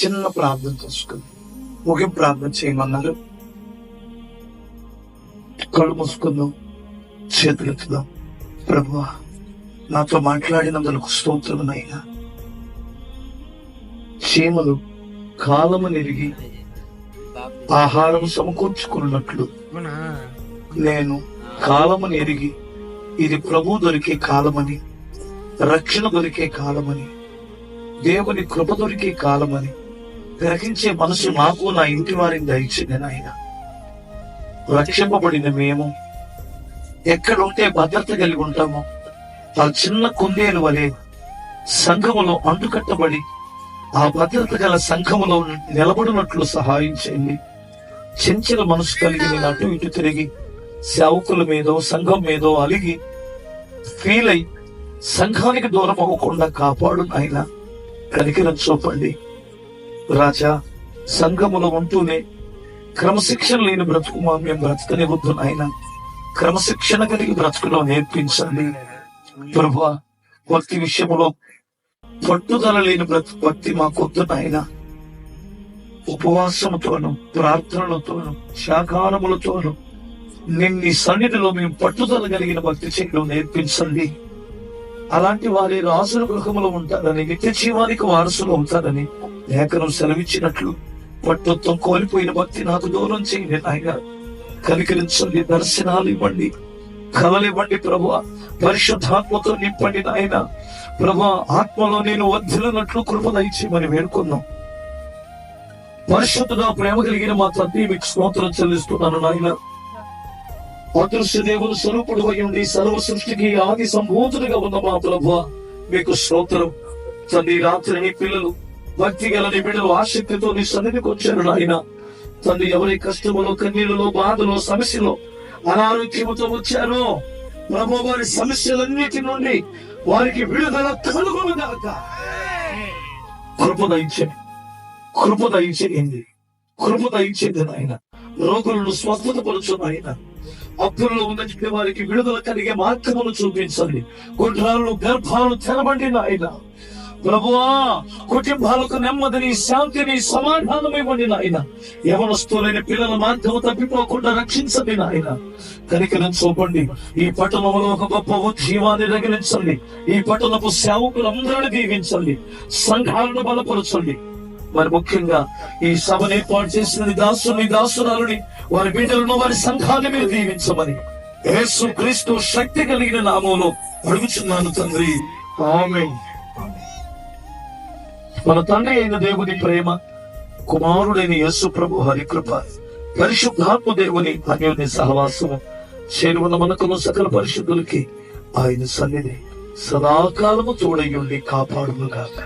చిన్న ప్రార్థన చేసుకుంది. ముగింపు ప్రార్థన చేయమన్నారు. కళ్ళు మూసుకుందాం, చేతులెత్తుదాం. ప్రభువా, నాతో మాట్లాడినందుకు స్తోత్రమునైనా. చీమలు కాలము నెరిగి ఆహారం సమకూర్చుకున్నట్లు నేను కాలముని ఎరిగి ఇది ప్రభు దొరికే కాలమని, రక్షణ దొరికే కాలమని, దేవుని కృప దొరికే కాలమని గ్రహించే మనసు నాకు, నా ఇంటి వారిని దయచేయండి నాయన. రక్షింపబడిన మేము ఎక్కడుంటే భద్రత కలిగి ఉంటామో ఆ చిన్న కుందేలు వలె సంఘములో అంటుకట్టబడి ఆ భద్రత గల సంఘములో నిలబడినట్లు సహాయం చేయండి. చెంచిన మనసు కలిగి నేను అటు ఇటు తిరిగి సేవకుల మీదో సంఘం మీదో అలిగి ఫీల్ అయి సంఘానికి దూరం అవ్వకుండా కాపాడు నాయన. కనికరం చూపండి రాజా. సంఘములో ఉంటూనే క్రమశిక్షణ లేని బ్రతుకు మేము బ్రతకనివద్దు నాయన. క్రమశిక్షణ కలిగి బ్రతుకులో నేర్పించండి ప్రభువా. భక్తి విషయంలో పట్టుదల లేని భక్తి మాకొద్దు నాయన. ఉపవాసముతోను, ప్రార్థనలతోను, శాకారములతోను నిన్ని సన్నిధిలో మేము పట్టుదల కలిగిన భక్తి చేయడం నేర్పించండి. అలాంటి వారి రాజుల గృహములో ఉంటారని, నిత్య జీవానికి వారసులు అవుతారని లేఖనం సెలవిచ్చినట్లు పట్టుత్వం కోల్పోయిన భక్తి నాకు దూరం చేయండి నాయన. కనికరించండి, దర్శనాలు ఇవ్వండి, కలలివ్వండి ప్రభువా. పరిశుద్ధాత్మతో నింపండి నాయన. ప్రభువా, ఆత్మలో నేను వర్ధిల్లినట్లు కృప దయచేయమని వేడుకున్నాం. పరిశుద్ధుడా, ప్రేమ కలిగిన మా తండ్రి, మీకు స్తోత్రం చెల్లిస్తున్నాను నాయన. అదృశ్య దేవుని స్వరూపుడు అయ్యుండి సర్వ సృష్టికి ఆది సంబోధనగా ఉన్న మా ప్రభువా, మీకు స్తోత్రం. తండ్రి, రాత్రి నీ పిల్లలు భక్తి గల నీ బిడ్డలు ఆసక్తితో నీ సన్నిధికి వచ్చారు నాయన. తండ్రి, ఎవరి కష్టములో, కన్నీళ్ళలో, బాధలో, సమస్యలో, అనారోగ్యముతో వచ్చారో ప్రభు, వారి సమస్యలన్నిటి నుండి వారికి విడుదల కలుగుగాక. కృప దయచేయండి, కృప దయచేయండి, కృప దయచేయండి నాయన. రోగులను స్వస్థత పరచు నాయన. అప్పుల్లో ఉన్న వారికి విడుదల కలిగే మార్గమును చూపించండి. గుండ్రాలను గర్భాలను తెరవండి నాయన. ప్రభువా, కుటుంబాలకు నెమ్మదిని, శాంతిని, సమాధానం ఇవ్వండి నాయన. యవనస్తులైన పిల్లల మార్గము తప్పిపోకుండా రక్షించండి నాయన. కనికరం చూపండి. ఈ పట్టణంలో ఒక గొప్ప ఉద్యమాన్ని రగిలించండి. ఈ పట్టణపు సేవకులందరినీ దీవించండి, సంఘాలను బలపరచండి. మరి ముఖ్యంగా ఈ సభను ఏర్పాటు చేసిన దాసుని, దాసురాలని, వారి బిడ్డలను, వారి సంఘాన్ని మీరు దీవించమని యేసు క్రీస్తు శక్తి కలిగిన నామములో అడుగుచున్నాను తండ్రి, ఆమేన్. మన తండ్రి అయిన దేవుని ప్రేమ, కుమారుడైన యేసు ప్రభు హరి కృప, పరిశుద్ధాత్మ దేవుని అన్యోన్య సహవాసము చేరువన్న మనకును సకల పరిశుద్ధులకి ఆయన సన్నిధి సదాకాలము తోడయ్యుండి కాపాడును గాక.